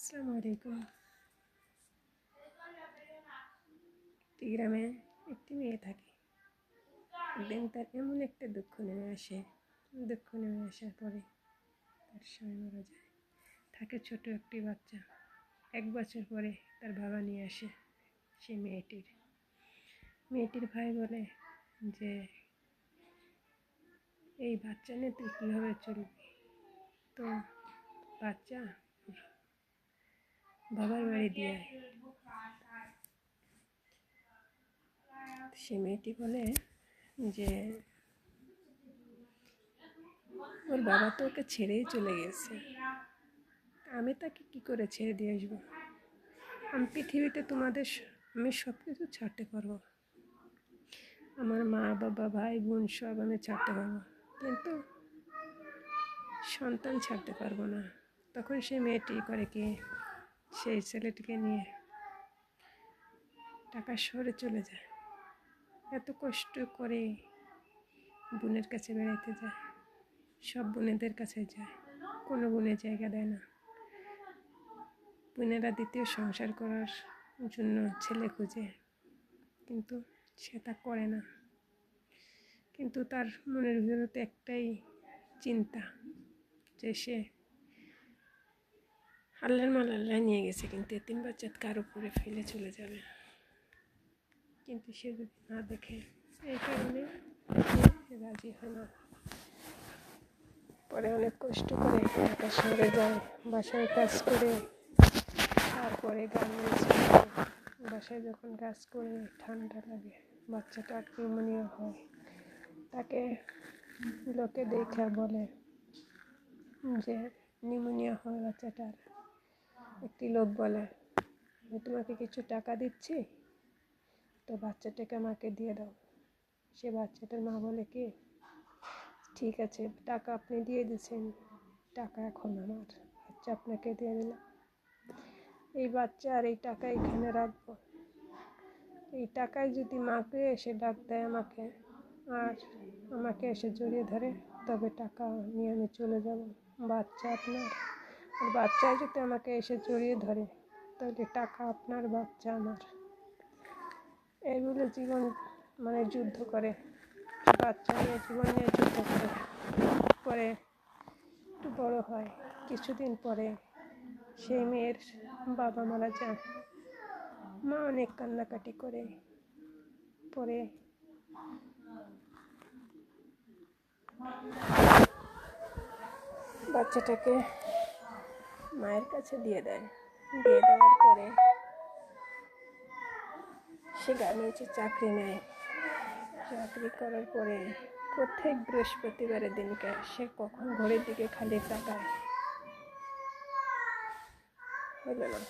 আসসালামু আলাইকুম। গ্রামে একটি মেয়ে থাকে। একদিন তার এমন একটা দুঃখ নেমে আসে। দুঃখ নেমে আসার পরে তার স্বামী মারা যায়। থাকে ছোট একটি বাচ্চা। 1 বছর পরে তার বাবা নিয়ে আসে সেই মেয়েটির ভাই বলে যে এই বাচ্চা নিয়ে তুই কীভাবে চলবি? তো বাচ্চা বাবার বাড়ি দিয়ে আয়। সে মেয়েটি বলে যে ওর বাবা তো ওকে ছেড়েই চলে গেছে, আমি তাকে কি করে ছেড়ে দিয়ে আসবো? আমি পৃথিবীতে আমি সব কিছু ছাড়তে পারবো, আমার মা বাবা ভাই বোন সব আমি ছাড়তে পারবো, কিন্তু সন্তান ছাড়তে পারবো না। তখন সেই মেয়েটি করে কি, সেই ছেলেটিকে নিয়ে ঢাকা শহরে চলে যায়। এত কষ্ট করে বোনের কাছে বেড়াইতে যায়, সব বোনেদের কাছে যায়, কোনো বোনের জায়গা দেয় না। বোনেরা দ্বিতীয় সংসার করার জন্য ছেলে খুঁজে, কিন্তু সে তা করে না। কিন্তু তার মনের ভিতরে একটাই চিন্তা যে সে আল্লাহর মাল আল্লাহ নিয়ে গেছে, কিন্তু এতিম বাচ্চা কার উপরে ফেলে চলে যাবে। কিন্তু সে যদি না দেখে, এই কারণে সে রাজি হয় না। পরে অনেক কষ্ট করে ঢাকা শহরে যায়, বাসায় কাজ করে, তারপরে বাসায় যখন কাজ করে ঠান্ডা লাগে, বাচ্চাটার নিউমোনিয়া হয়। তাকে লোকে দেখে বলে যে নিউমোনিয়া হয় বাচ্চাটার। একটি লোক বলে, আমি তোমাকে কিছু টাকা দিচ্ছি, তো বাচ্চাটাকে আমাকে দিয়ে দাও। সে বাচ্চাটার মা বলে কি, ঠিক আছে, টাকা আপনি দিয়ে দিয়েছেন, টাকা এখন আমার, বাচ্চা আপনাকে দিয়ে দিলাম। এই বাচ্চা আর এই টাকা এখানে রাখবো। এই টাকায় যদি মাকে এসে ডাক দেয় আমাকে এসে জড়িয়ে ধরে, তবে টাকা নিয়ে আমি চলে যাব। বাচ্চা আপনার, আর বাচ্চায় যদি আমাকে এসে জড়িয়ে ধরে, তাহলে টাকা আপনার, বাচ্চা আমার। এইগুলো জীবন যুদ্ধ করে, বাচ্চা নিয়ে জীবন নিয়ে যুদ্ধ করে। পরে একটু বড় হয়, কিছুদিন পরে সেই মেয়ের বাবা মারা যায়। মা অনেক কান্নাকাটি করে। পরে বাচ্চাটাকে মায়ের কাছে দিয়ে দেওয়ার পরে সে গার্মেন্টসে চাকরি নেয়। চাকরি করার পরে প্রত্যেক বৃহস্পতিবারের দিনকে সে কখন ঘরের দিকে খালি তাকায়, হলো না।